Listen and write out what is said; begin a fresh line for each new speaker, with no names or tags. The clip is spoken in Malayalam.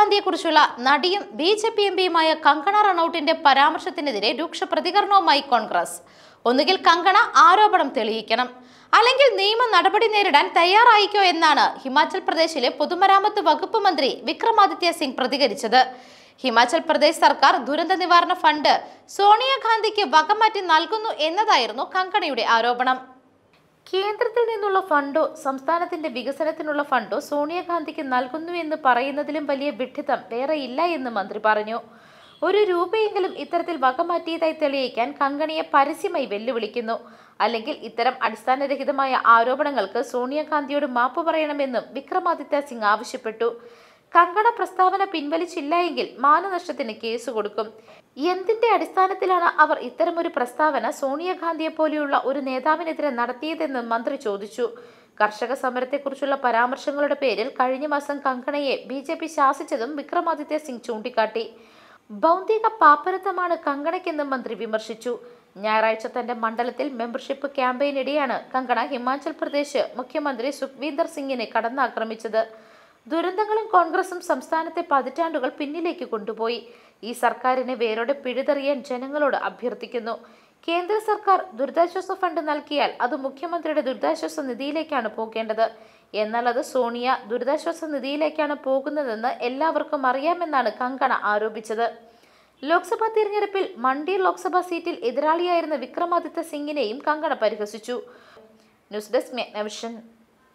ഗാന്ധിയെക്കുറിച്ചുള്ള നടിയും ബി.ജെ.പി. എംപിയുമായ കങ്കണ റണൌട്ടിന്റെ പരാമർശത്തിനെതിരെ രൂക്ഷ പ്രതികരണവുമായി കോൺഗ്രസ്. ഒന്നുകിൽ കങ്കണ ആരോപണം തെളിയിക്കണം, അല്ലെങ്കിൽ നിയമ നടപടി നേരിടാൻ തയ്യാറായിക്കോ എന്നാണ് ഹിമാചൽ പ്രദേശിലെ പൊതുമരാമത്ത് വകുപ്പ് മന്ത്രി വിക്രമാദിത്യ സിംഗ് പ്രതികരിച്ചത്. ഹിമാചൽ പ്രദേശ് സർക്കാർ ദുരന്ത നിവാരണ ഫണ്ട് സോണിയാഗാന്ധിക്ക് വകമാറ്റി നൽകുന്നു എന്നതായിരുന്നു കങ്കണയുടെ ആരോപണം. കേന്ദ്രത്തിൽ നിന്നുള്ള ഫണ്ടോ സംസ്ഥാനത്തിന്റെ വികസനത്തിനുള്ള ഫണ്ടോ സോണിയാഗാന്ധിക്ക് നൽകുന്നു എന്ന് പറയുന്നതിലും വലിയ വിഡ്ഢിത്തം വേറെ ഇല്ല എന്ന് മന്ത്രി പറഞ്ഞു. ഒരു രൂപയെങ്കിലും ഇത്തരത്തിൽ വകമാറ്റിയതായി തെളിയിക്കാൻ കങ്കണയെ പരസ്യമായി വെല്ലുവിളിക്കുന്നു. അല്ലെങ്കിൽ ഇത്തരം അടിസ്ഥാനരഹിതമായ ആരോപണങ്ങൾക്ക് സോണിയാഗാന്ധിയോട് മാപ്പ് പറയണമെന്നും വിക്രമാദിത്യ സിംഗ് ആവശ്യപ്പെട്ടു. കങ്കണ പ്രസ്താവന പിൻവലിച്ചില്ല എങ്കിൽ മാനനഷ്ടത്തിന് കേസ് കൊടുക്കും. എന്തിന്റെ അടിസ്ഥാനത്തിലാണ് അവർ ഇത്തരമൊരു പ്രസ്താവന സോണിയാഗാന്ധിയെ പോലെയുള്ള ഒരു നേതാവിനെതിരെ നടത്തിയതെന്ന് മന്ത്രി ചോദിച്ചു. കർഷക സമരത്തെക്കുറിച്ചുള്ള പരാമർശങ്ങളുടെ പേരിൽ കഴിഞ്ഞ മാസം കങ്കണയെ ബി.ജെ.പി. ശാസിച്ചതും വിക്രമാദിത്യ സിംഗ് ചൂണ്ടിക്കാട്ടി. ഭൗതിക പാപ്പരത്തമാണ് കങ്കണയ്ക്കെന്നും മന്ത്രി വിമർശിച്ചു. ഞായറാഴ്ച തന്റെ മണ്ഡലത്തിൽ മെമ്പർഷിപ്പ് ക്യാമ്പയിനിടെയാണ് കങ്കണ ഹിമാചൽ പ്രദേശ് മുഖ്യമന്ത്രി സുഖ്വീന്ദർ സിംഗിനെ കടന്നാക്രമിച്ചത്. ദുരന്തങ്ങളും കോൺഗ്രസും സംസ്ഥാനത്തെ പതിറ്റാണ്ടുകൾ പിന്നിലേക്ക് കൊണ്ടുപോയി. ഈ സർക്കാരിനെ വേരോടെ പിഴുതെറിയാൻ ജനങ്ങളോട് അഭ്യർത്ഥിക്കുന്നു. കേന്ദ്ര സർക്കാർ ദുരിതാശ്വാസ ഫണ്ട് നൽകിയാൽ അത് മുഖ്യമന്ത്രിയുടെ ദുരിതാശ്വാസ നിധിയിലേക്കാണ് പോകേണ്ടത്. എന്നാൽ അത് സോണിയ ദുരിതാശ്വാസ നിധിയിലേക്കാണ് പോകുന്നതെന്ന് എല്ലാവർക്കും അറിയാമെന്നാണ് കങ്കണ ആരോപിച്ചത്. ലോക്സഭാ തിരഞ്ഞെടുപ്പിൽ മണ്ഡി ലോക്സഭാ സീറ്റിൽ എതിരാളിയായിരുന്ന വിക്രമാദിത്യ സിംഗിനെയും കങ്കണ പരിഹസിച്ചു. News desk മെഗ്നവിഷൻ.